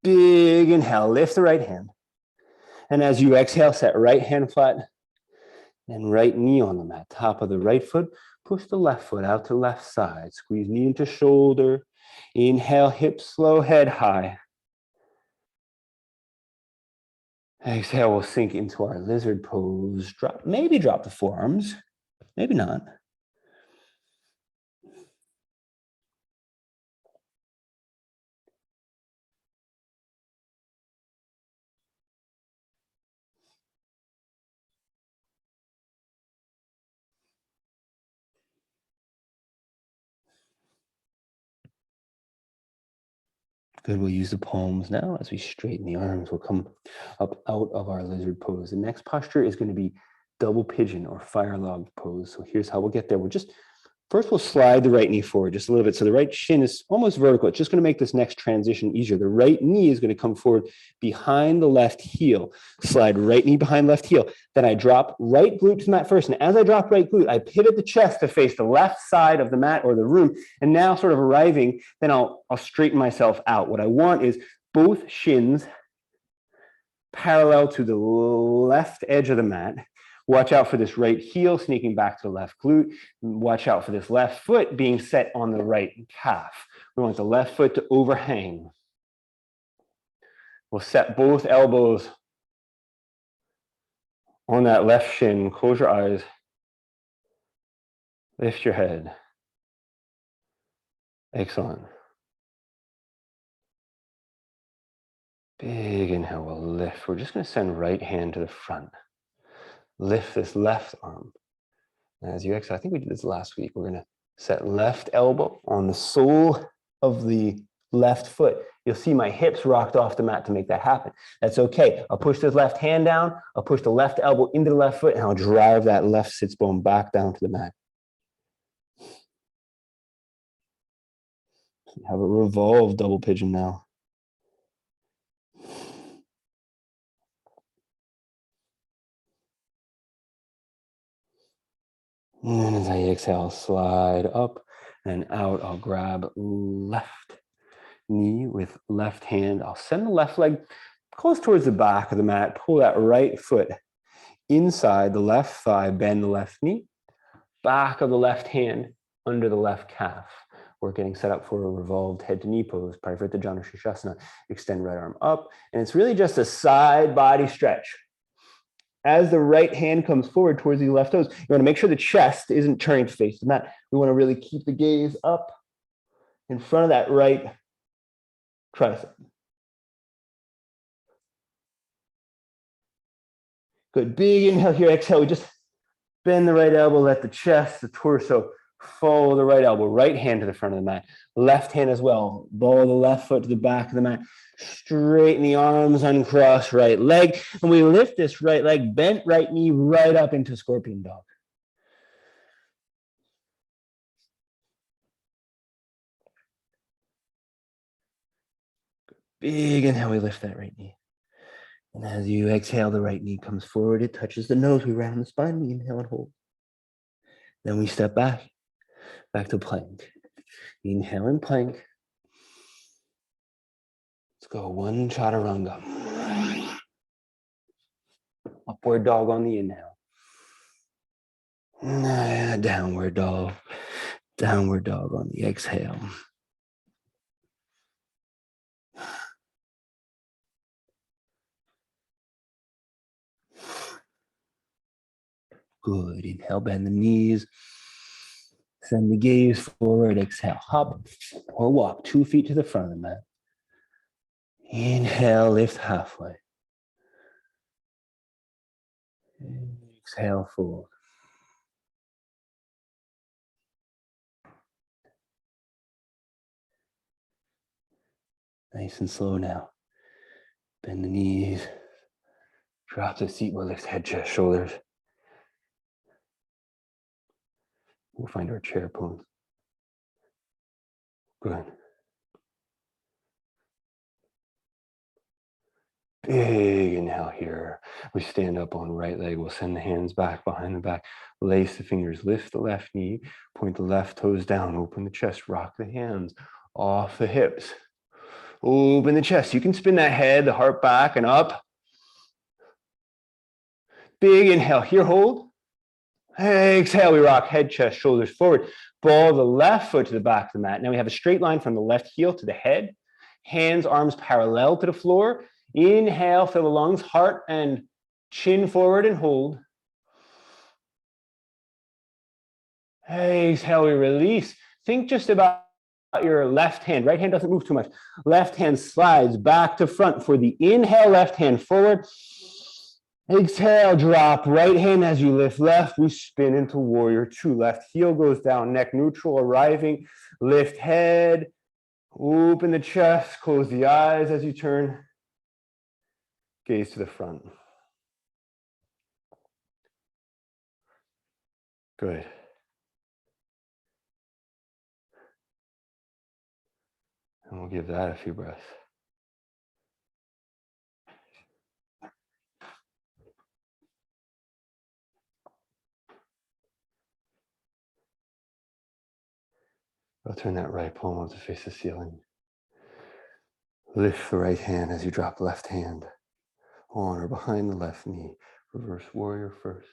Big inhale, lift the right hand. And as you exhale, set right hand flat and right knee on the mat. Top of the right foot, push the left foot out to left side. Squeeze knee into shoulder. Inhale, hips slow, head high. Exhale, we'll sink into our lizard pose. Maybe drop the forearms, maybe not. Good, we'll use the palms now as we straighten the arms. We'll come up out of our lizard pose. The next posture is going to be double pigeon or fire log pose. So here's how we'll get there. First, we'll slide the right knee forward just a little bit. So the right shin is almost vertical. It's just going to make this next transition easier. The right knee is going to come forward behind the left heel. Slide right knee behind left heel. Then I drop right glute to the mat first. And as I drop right glute, I pivot the chest to face the left side of the mat or the room. And now sort of arriving, then I'll straighten myself out. What I want is both shins parallel to the left edge of the mat. Watch out for this right heel sneaking back to the left glute. Watch out for this left foot being set on the right calf. We want the left foot to overhang. We'll set both elbows on that left shin. Close your eyes. Lift your head. Excellent. Big inhale, we'll lift. We're just going to send right hand to the front. Lift this left arm. And as you exhale, I think we did this last week. We're going to set left elbow on the sole of the left foot. You'll see my hips rocked off the mat to make that happen. That's okay. I'll push this left hand down. I'll push the left elbow into the left foot, and I'll drive that left sits bone back down to the mat. Have a revolved double pigeon now. And as I exhale, slide up and out. I'll grab left knee with left hand. I'll send the left leg close towards the back of the mat. Pull that right foot inside the left thigh. Bend the left knee. Back of the left hand under the left calf. We're getting set up for a revolved head to knee pose, Parivrtta Janu Shirshasana. Extend right arm up. And it's really just a side body stretch. As the right hand comes forward towards the left toes, you want to make sure the chest isn't turning to face the mat. We want to really keep the gaze up in front of that right tricep. Good. Big inhale here. Exhale. We just bend the right elbow, let the chest, the torso follow the right elbow. Right hand to the front of the mat. Left hand as well. Ball the left foot to the back of the mat. Straighten the arms, uncross right leg. And we lift this right leg, bent right knee right up into scorpion dog. Big inhale, we lift that right knee. And as you exhale, the right knee comes forward. It touches the nose. We round the spine. We inhale and hold. Then we step back to plank. Inhale and plank. Let's go one chaturanga. Upward dog on the inhale. Downward dog. Downward dog on the exhale. Good. Inhale, bend the knees. Send the gaze forward. Exhale, hop or walk 2 feet to the front of the mat. Inhale, lift halfway. Exhale, fold. Nice and slow now. Bend the knees. Drop the seat. We'll lift head, chest, shoulders. We'll find our chair pose. Good. Big inhale here. We stand up on right leg. We'll send the hands back behind the back. Lace the fingers. Lift the left knee. Point the left toes down. Open the chest. Rock the hands off the hips. Open the chest. You can spin that head, the heart back and up. Big inhale. Here, hold. Exhale, we rock head, chest, shoulders forward. Ball the left foot to the back of the mat. Now we have a straight line from the left heel to the head. Hands, arms parallel to the floor. Inhale, fill the lungs, heart and chin forward and hold. Exhale, we release. Think just about your left hand. Right hand doesn't move too much. Left hand slides back to front for the inhale, left hand forward. Exhale, drop right hand as you lift left. We spin into warrior two. Left heel goes down, neck neutral, arriving. Lift head, open the chest, close the eyes as you turn. Gaze to the front. Good. And we'll give that a few breaths. I'll turn that right palm up to face the ceiling. Lift the right hand as you drop left hand on or behind the left knee. Reverse warrior first.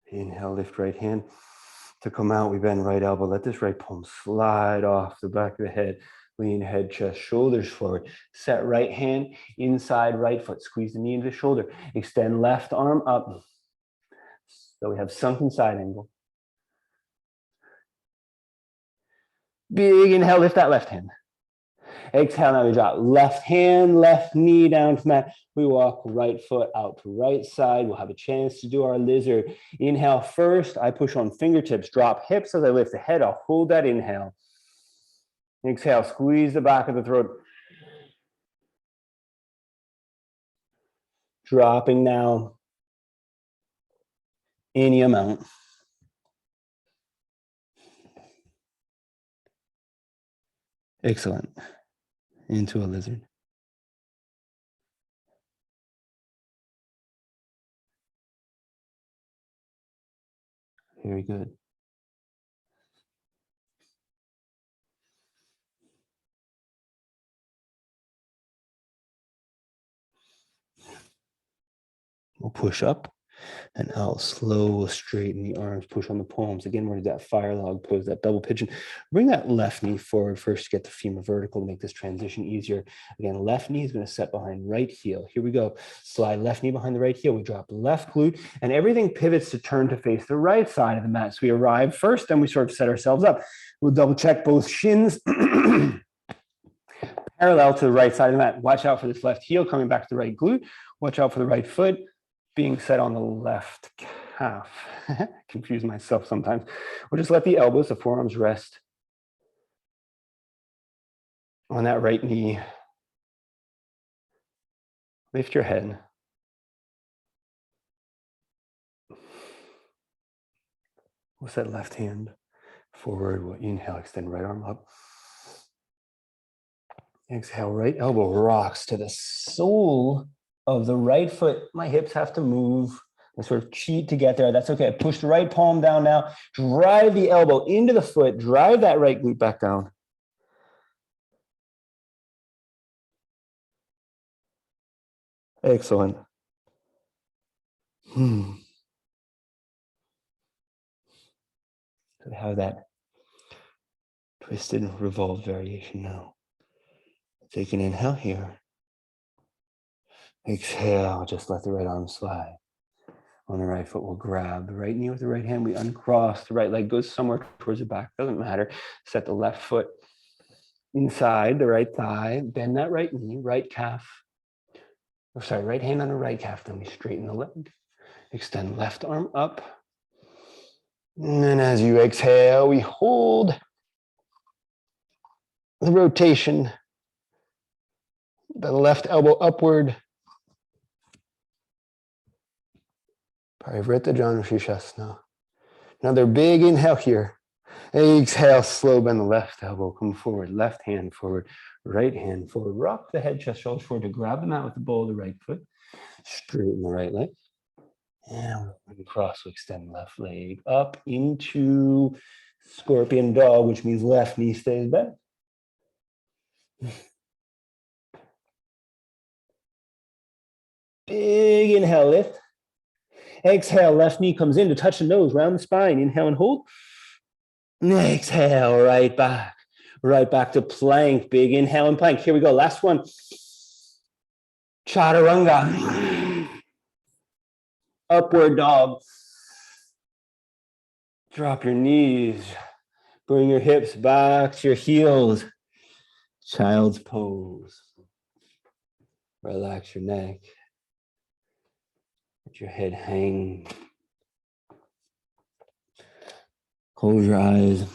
Inhale, lift right hand. To come out, we bend right elbow. Let this right palm slide off the back of the head. Lean head, chest, shoulders forward. Set right hand inside right foot. Squeeze the knee into the shoulder. Extend left arm up. So we have sunken side angle. Big inhale, lift that left hand. Exhale, now we drop left hand, left knee down to mat. We walk right foot out to right side. We'll have a chance to do our lizard. Inhale first. I push on fingertips. Drop hips as I lift the head. I'll hold that inhale. Exhale, squeeze the back of the throat. Dropping now any amount. Excellent. Into a lizard. Very good. We'll push up and out. Slow, straighten the arms, push on the palms. Again, we're going to do that fire log pose, that double pigeon. Bring that left knee forward first to get the femur vertical to make this transition easier. Again, left knee is going to set behind right heel. Here we go. Slide left knee behind the right heel. We drop left glute, and everything pivots to turn to face the right side of the mat. So we arrive first, then we sort of set ourselves up. We'll double check both shins. Parallel to the right side of the mat. Watch out for this left heel coming back to the right glute. Watch out for the right foot being set on the left calf. Confuse myself sometimes. We'll just let the elbows, the forearms rest on that right knee. Lift your head. We'll set left hand forward. We'll inhale, extend right arm up. Exhale, right elbow rocks to the sole of the right foot. My hips have to move. I sort of cheat to get there. That's okay. Push the right palm down now. Drive the elbow into the foot. Drive that right glute back down. Excellent. So have that twisted and revolved variation now. Take an inhale here. Exhale, just let the right arm slide. On the right foot, we'll grab the right knee with the right hand. We uncross. The right leg goes somewhere towards the back. Doesn't matter. Set the left foot inside the right thigh. Bend that right knee, right calf. Or sorry, right hand on the right calf. Then we straighten the leg. Extend left arm up. And then as you exhale, we hold the rotation. The left elbow upward. Parivrtta Janu Shirshasana. Another big inhale here. Exhale, slow bend the left elbow, come forward, left hand forward, right hand forward. Rock the head, chest, shoulders forward to grab the mat with the ball of the right foot. Straighten the right leg. And cross, so extend left leg up into scorpion dog, which means left knee stays bent. Big inhale, lift. Exhale, left knee comes in to touch the nose, round the spine. Inhale and hold. Exhale, right back to plank. Big inhale and plank. Here we go. Last one. Chaturanga. Upward dog. Drop your knees. Bring your hips back to your heels. Child's pose. Relax your neck. Let your head hang. Close your eyes.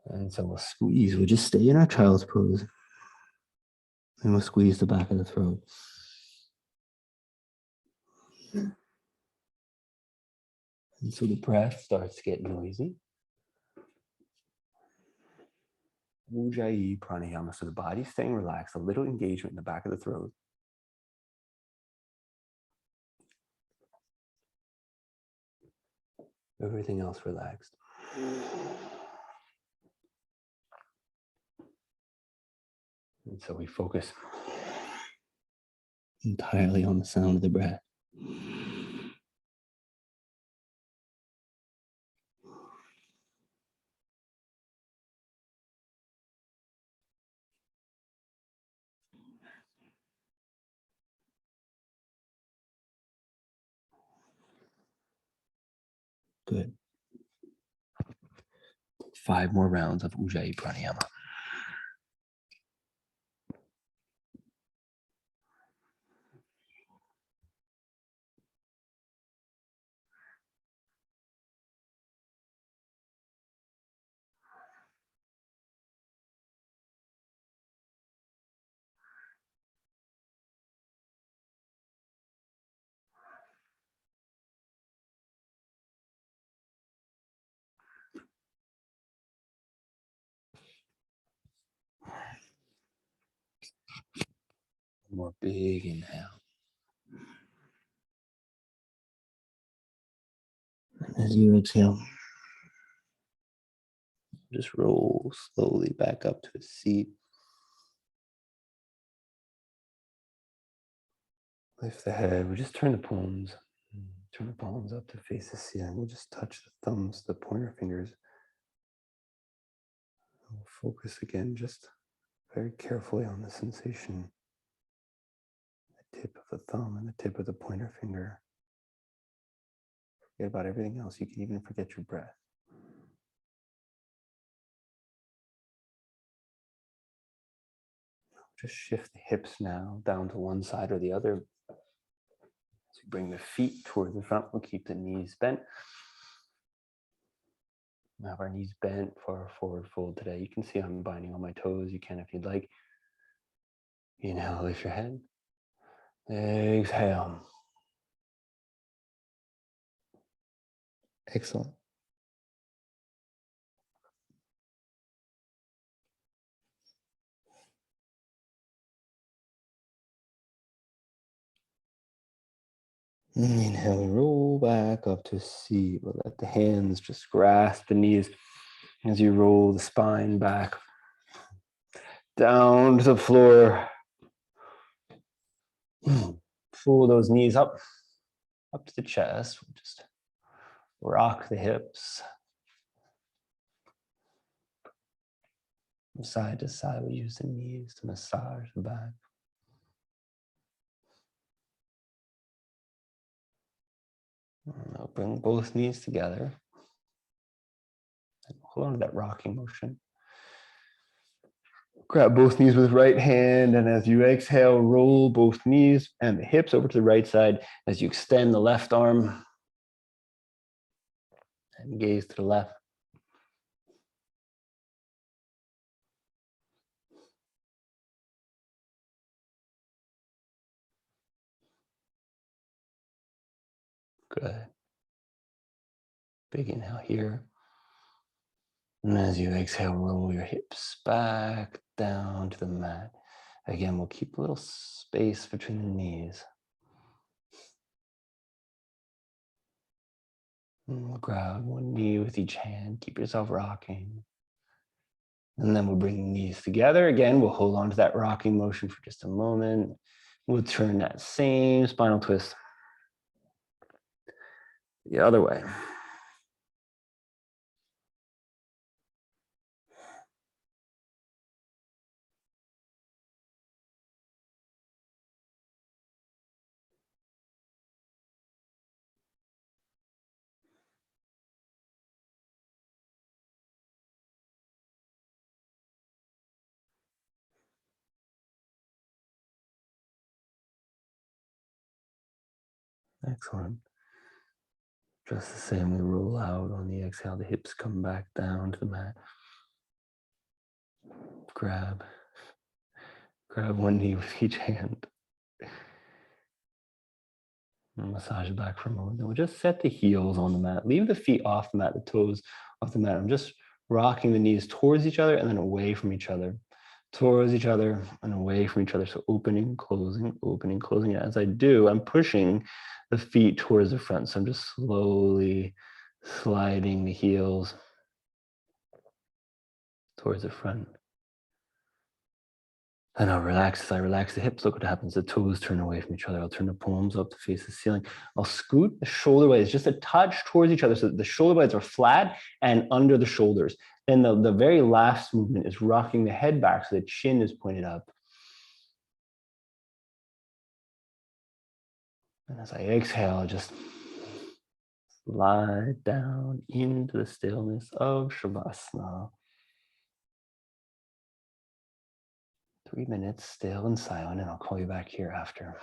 And so we'll squeeze. We'll just stay in our child's pose. And we'll squeeze the back of the throat. And so the breath starts to get noisy. Ujjayi pranayama. So the body's staying relaxed, a little engagement in the back of the throat. Everything else relaxed. And so we focus entirely on the sound of the breath. Good. 5 more rounds of Ujjayi pranayama. One more big inhale. And as you exhale, just roll slowly back up to a seat. Lift the head. We just turn the palms. Turn the palms up to face the ceiling. We'll just touch the thumbs, the pointer fingers. We'll focus again, just very carefully on the sensation. The tip of the thumb and the tip of the pointer finger. Forget about everything else. You can even forget your breath. Just shift the hips now down to one side or the other. As you bring the feet toward the front, we'll keep the knees bent. We'll have our knees bent for our forward fold today. You can see I'm binding on my toes. You can if you'd like. Inhale, lift your head. Exhale. Excellent. Inhale, roll back up to a seat. We'll let the hands just grasp the knees as you roll the spine back down to the floor. Pull those knees up to the chest. We'll just rock the hips. From side to side, we use the knees to massage the back. Now bring both knees together. And hold on to that rocking motion. Grab both knees with right hand, and as you exhale, roll both knees and the hips over to the right side as you extend the left arm and gaze to the left. Good. Big inhale here. And as you exhale, roll your hips back down to the mat. Again, we'll keep a little space between the knees. And we'll grab one knee with each hand. Keep yourself rocking. And then we'll bring the knees together. Again, we'll hold on to that rocking motion for just a moment. We'll turn that same spinal twist the other way. Excellent. Just the same, we roll out on the exhale, the hips come back down to the mat. Grab one knee with each hand. And massage it back for a moment. Then we'll just set the heels on the mat. Leave the feet off the mat, the toes off the mat. I'm just rocking the knees towards each other and then away from each other. Towards each other and away from each other. So opening, closing, opening, closing. As I do, I'm pushing the feet towards the front. So I'm just slowly sliding the heels towards the front. And I'll relax. As I relax the hips, look what happens. The toes turn away from each other. I'll turn the palms up to face the ceiling. I'll scoot the shoulder blades just a touch towards each other so that the shoulder blades are flat and under the shoulders. Then the very last movement is rocking the head back so the chin is pointed up. And as I exhale, just slide down into the stillness of Shavasana. 3 minutes still and silent, and I'll call you back here after.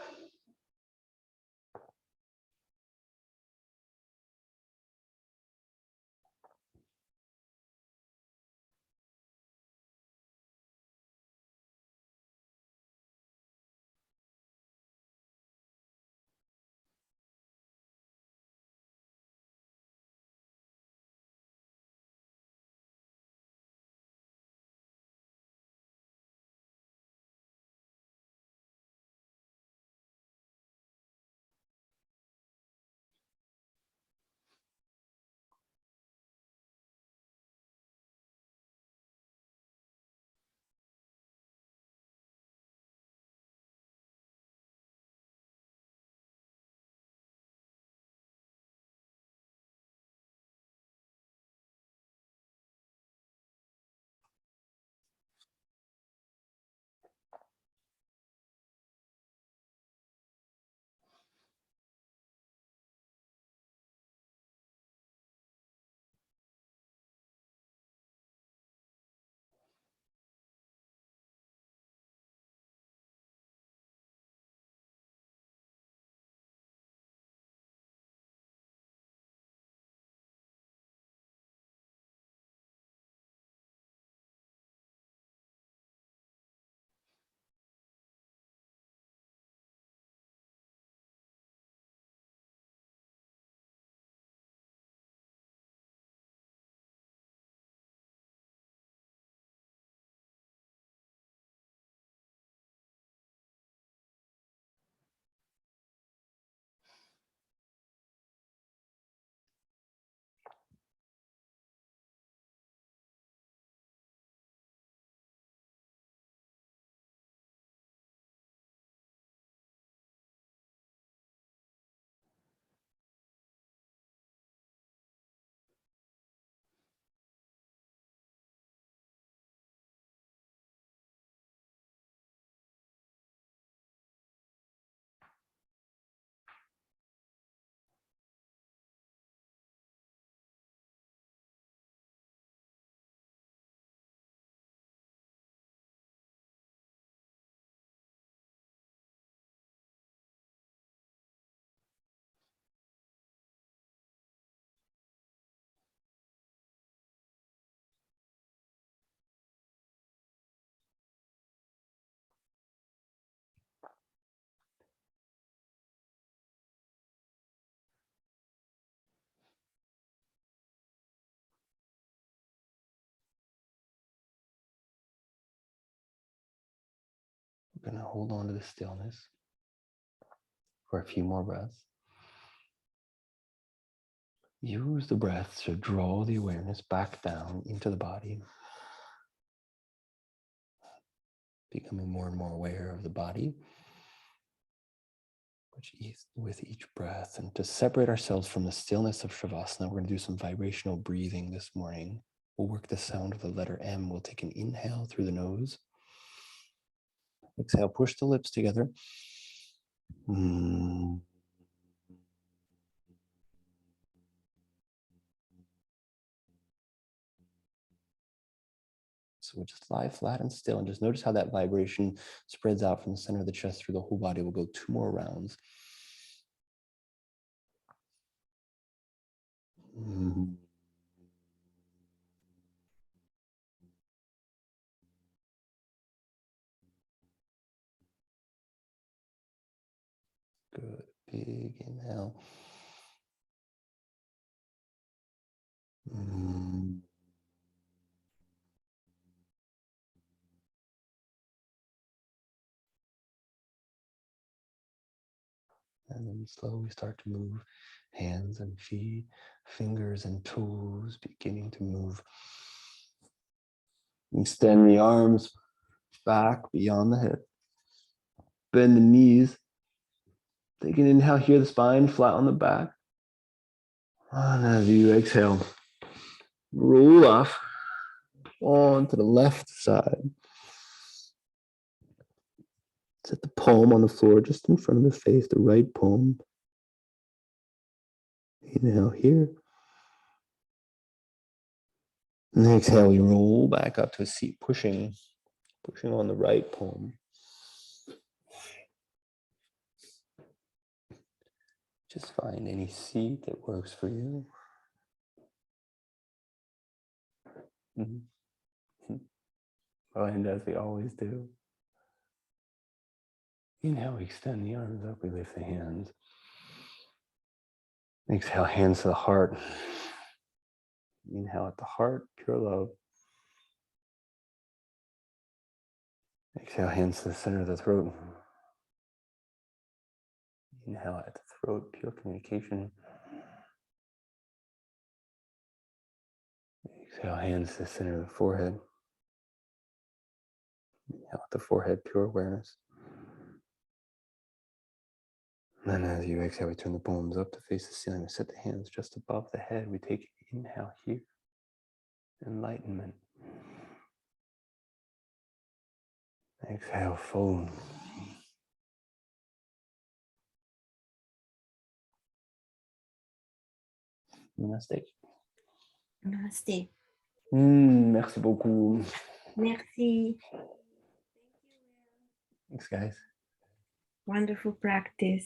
We're going to hold on to the stillness for a few more breaths. Use the breath to draw the awareness back down into the body, becoming more and more aware of the body with each breath. And to separate ourselves from the stillness of Shavasana, we're going to do some vibrational breathing this morning. We'll work the sound of the letter M. We'll take an inhale through the nose. Exhale, push the lips together. So we'll just lie flat and still and just notice how that vibration spreads out from the center of the chest through the whole body. We'll go 2 more rounds. Good. Big inhale. And then slowly start to move hands and feet, fingers and toes, beginning to move. Extend the arms back beyond the head. Bend the knees. Take an inhale here, the spine flat on the back. And as you exhale, roll off onto the left side. Set the palm on the floor just in front of the face, the right palm. Inhale here. And exhale, we roll back up to a seat, pushing on the right palm. Just find any seat that works for you. And as we always do, inhale, we extend the arms up, we lift the hands. Exhale, hands to the heart. Inhale at the heart, pure love. Exhale, hands to the center of the throat. Inhale at the throat, pure communication. Exhale, hands to the center of the forehead. Inhale at the forehead, pure awareness. And then as you exhale, we turn the palms up to face the ceiling. We set the hands just above the head. We take an inhale here. Enlightenment. Exhale, fold. Namaste. Namaste. Merci beaucoup. Merci. Thanks, guys. Wonderful practice.